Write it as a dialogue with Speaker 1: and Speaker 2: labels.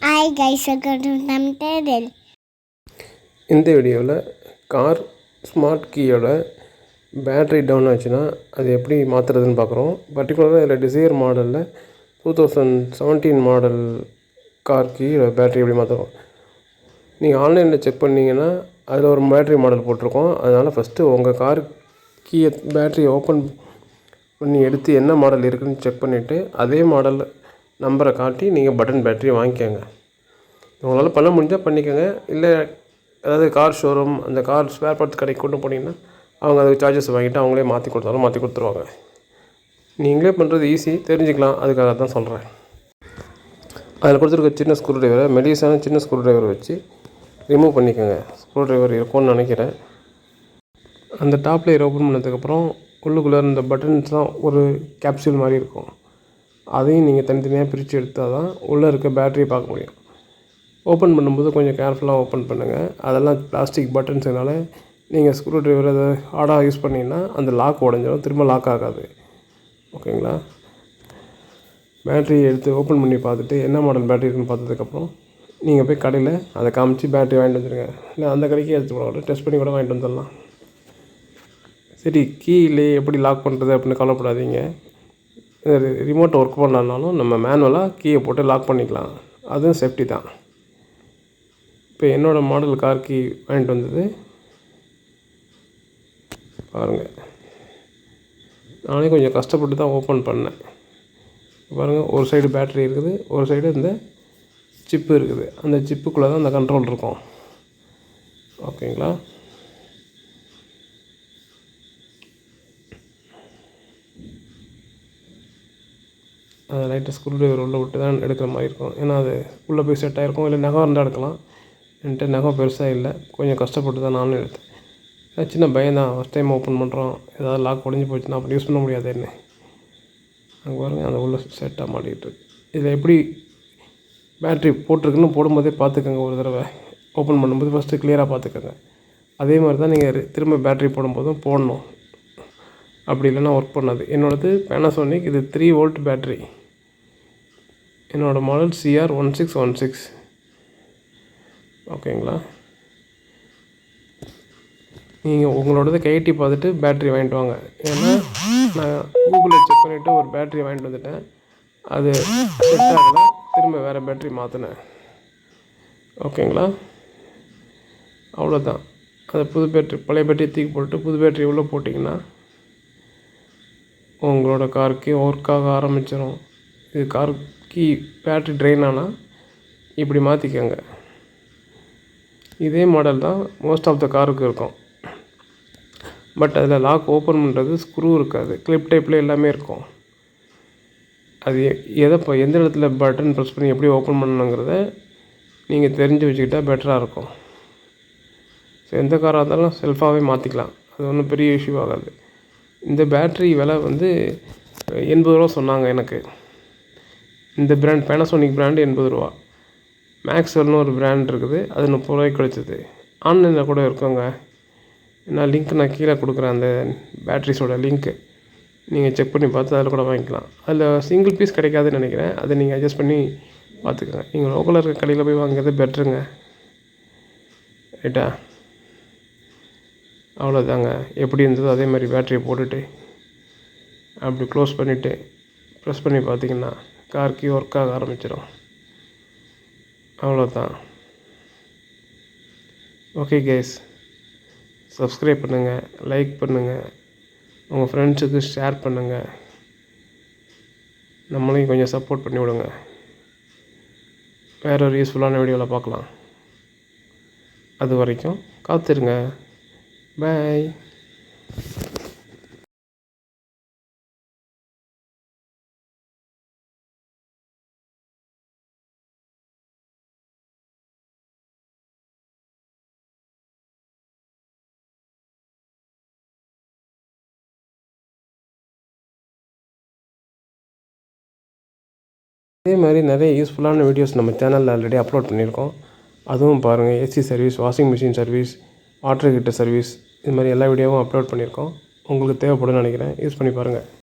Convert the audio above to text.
Speaker 1: Hi guys, welcome to Tam Tedel.
Speaker 2: இந்த வீடியோவில் car smart கீயோட battery down ஆச்சுன்னா அது எப்படி மாற்றுறதுன்னு பார்க்குறோம். பர்டிகுலராக இதில் டிசைர் மாடலில் 2017 மாடல் கார் கீயோட பேட்ரி எப்படி மாற்றுறோம். நீங்கள் ஆன்லைனில் செக் பண்ணிங்கன்னா அதில் ஒரு பேட்ரி மாடல் போட்டிருக்கோம். அதனால் ஃபஸ்ட்டு உங்கள் கார் கீயை பேட்ரியை ஓப்பன் பண்ணி எடுத்து என்ன மாடல் இருக்குதுன்னு செக் பண்ணிவிட்டு அதே மாடல் நம்பரை காட்டி நீங்கள் பட்டன் பேட்ரி வாங்கிக்கோங்க. உங்களால் பண்ண முடிஞ்சால் பண்ணிக்கோங்க. இல்லை அதாவது கார் ஷோரூம் அந்த கார் ஸ்பேர் பார்ட்ஸ் கடைக்கு கொண்டு போனீங்கன்னா அவங்க அதுக்கு சார்ஜஸ் வாங்கிட்டு அவங்களே மாற்றி கொடுத்துருவாங்க. நீங்களே பண்ணுறது ஈஸி, தெரிஞ்சுக்கலாம். அதுக்காக தான் சொல்கிறேன். அதில் கொடுத்துருக்க சின்ன ஸ்க்ரூ ட்ரைவரை மெலிசான சின்ன ஸ்க்ரூ ட்ரைவர் வச்சு ரிமூவ் பண்ணிக்கோங்க. ஸ்க்ரூ ட்ரைவர் இருக்கும்னு நினைக்கிறேன். அந்த டாப் லேயர் ஓப்பன் பண்ணதுக்கப்புறம் உள்ளுக்குள்ளே இந்த பட்டன்ஸ் தான் ஒரு கேப்சூல் மாதிரி இருக்கும். அதையும் நீங்கள் தனித்தனியாக பிரித்து எடுத்தால் தான் உள்ளே இருக்க பேட்டரியை பார்க்க முடியும். ஓப்பன் பண்ணும்போது கொஞ்சம் கேர்ஃபுல்லாக ஓப்பன் பண்ணுங்கள். அதெல்லாம் பிளாஸ்டிக் பட்டன்ஸ்னால நீங்கள் ஸ்க்ரூ ட்ரைவர் அதை ஹார்டாக யூஸ் பண்ணிங்கன்னா அந்த லாக் உடஞ்சிடும், திரும்ப லாக் ஆகாது. ஓகேங்களா? பேட்டரியை எடுத்து ஓப்பன் பண்ணி பார்த்துட்டு என்ன மாடல் பேட்டரி இருக்குன்னு பார்த்ததுக்கப்புறம் நீங்கள் போய் கடையில் அதை காமிச்சு பேட்டரி வாங்கிட்டு வந்துடுங்க. இல்லை அந்த கடைக்கே எடுத்து கூட டெஸ்ட் பண்ணி கூட வாங்கிட்டு வந்துடலாம். சரி, கீழே எப்படி லாக் பண்ணுறது அப்படின்னு கவலைப்படாதீங்க. ரிமோட் ஒர்க் பண்ணலனாலும் நம்ம மேனுவலாக கீயை போட்டு லாக் பண்ணிக்கலாம். அதுவும் சேஃப்டி தான். இப்போ என்னோடய மாடல் கார் கீ வாங்கிட்டு வந்தது பாருங்கள். நானே கொஞ்சம் கஷ்டப்பட்டு தான் ஓப்பன் பண்ணேன். பாருங்கள், ஒரு சைடு பேட்ரி இருக்குது, ஒரு சைடு இந்த சிப்பு இருக்குது. அந்த சிப்புக்குள்ளே தான் அந்த கண்ட்ரோல் இருக்கும். ஓகேங்களா? அதை லைட்டாக ஸ்க்ரூ ட்ரைவர் உள்ளே விட்டு தான் எடுக்கிற மாதிரி இருக்கும். ஏன்னா அது உள்ளே போய் செட் ஆகிருக்கும். இல்லை நகம் இருந்தால் எடுக்கலாம். என்கிட்ட நகம் பெருசாக இல்லை, கொஞ்சம் கஷ்டப்பட்டு தான் நானும் எடுத்தேன். சின்ன பயம் தான், ஃபஸ்ட் டைம் ஓப்பன் பண்ணுறோம், ஏதாவது லாக் உடஞ்சி போச்சுன்னா அப்படி யூஸ் பண்ண முடியாது. என்ன அங்கே பாருங்கள், அந்த உள்ள செட்டாக மாட்டிகிட்டு இருக்கு. இதில் எப்படி பேட்ரி போட்டிருக்குன்னு போடும்போதே பார்த்துக்கோங்க. ஒரு தடவை ஓப்பன் பண்ணும்போது ஃபஸ்ட்டு கிளியராக பார்த்துக்கோங்க. அதே மாதிரி தான் நீங்கள் திரும்ப பேட்ரி போடும்போதும் போடணும். அப்படி இல்லைன்னா ஒர்க் பண்ணாது. என்னோடது பேனாசோனிக், இது 3 வோல்ட் பேட்ரி. என்னோடய மாடல் CR1616. ஓகேங்களா? நீங்கள் உங்களோடதை கைட்டி பார்த்துட்டு பேட்ரி வாங்கிட்டு வாங்க. ஏன்னா நான் கூகுளில் செக் பண்ணிவிட்டு ஒரு பேட்ரி வாங்கிட்டு வந்துட்டேன். அது செட் ஆகலை, திரும்ப வேறு பேட்ரி மாற்றினேன். ஓகேங்களா? அவ்வளோதான். அதை புது பேட்ரி பழைய பேட்டரியை தூக்கி போட்டு புது பேட்டரி உள்ளே போட்டிங்கன்னா உங்களோட காருக்கு ஒர்க் ஆக ஆரம்பிச்சிடும். இது காருக்கு பேட்ரி ட்ரெயின் ஆனால் இப்படி மாற்றிக்கோங்க. இதே மாடல் தான் மோஸ்ட் ஆஃப் த காருக்கு இருக்கும். பட் அதில் லாக் ஓப்பன் பண்ணுறது ஸ்க்ரூ இருக்காது, கிளிப் டைப்பில் எல்லாமே இருக்கும். அது எந்த இடத்துல பட்டன் ப்ரெஸ் பண்ணி எப்படி ஓப்பன் பண்ணணுங்கிறத நீங்கள் தெரிஞ்சு வச்சுக்கிட்டால் பெட்டராக இருக்கும். ஸோ எந்த காராக இருந்தாலும் செல்ஃபாகவே மாற்றிக்கலாம். அது ஒன்றும் பெரிய இஷ்யூ ஆகாது. இந்த பேட்ரி விலை வந்து 80 ரூபா சொன்னாங்க எனக்கு. இந்த பிராண்ட் பேனாசோனிக் பிராண்டு 80 ரூபா. மேக்ஸ்வெல்னு ஒரு பிராண்ட் இருக்குது, அது 30 ரூபாய்க்கு கிடச்சிது. ஆன்லைனில் கூட இருக்குங்க. நான் லிங்க் நான் கீழே கொடுக்குறேன், அந்த பேட்ரிஸோட லிங்க்கு. நீங்கள் செக் பண்ணி பார்த்து அதில் கூட வாங்கிக்கலாம். அதில் சிங்கிள் பீஸ் கிடைக்காதுன்னு நினைக்கிறேன். அதை நீங்கள் அட்ஜஸ்ட் பண்ணி பார்த்துக்கங்க. நீங்கள் லோக்கலில் இருக்க கடையில் போய் வாங்குறது பெட்டருங்க. ரைட்டா? அவ்வளோதாங்க. எப்படி இருந்ததோ அதே மாதிரி பேட்டரியை போட்டுட்டு அப்படி க்ளோஸ் பண்ணிவிட்டு ப்ரெஸ் பண்ணி பார்த்தீங்கன்னா கார் ஒர்க் ஆக ஆரம்பிச்சிடும். அவ்வளோதான். ஓகே கைஸ், சப்ஸ்கிரைப் பண்ணுங்கள், லைக் பண்ணுங்கள், உங்கள் ஃப்ரெண்ட்ஸுக்கு ஷேர் பண்ணுங்கள். நம்மளையும் கொஞ்சம் சப்போர்ட் பண்ணி விடுங்க. வேறு ஒரு யூஸ்ஃபுல்லான வீடியோவில் பார்க்கலாம். அது வரைக்கும் காத்திருங்க. பாய். இதே மாதிரி நிறைய யூஸ்ஃபுல்லான வீடியோஸ் நம்ம சேனலில் ஆல்ரெடி அப்லோட் பண்ணியிருக்கோம். அதுவும் பாருங்கள். AC service, washing machine service, water heater service, இது மாதிரி எல்லா வீடியோவும் அப்லோட் பண்ணியிருக்கோம். உங்களுக்கு தேவைப்படும்னு நினைக்கிறேன். யூஸ் பண்ணி பாருங்கள்.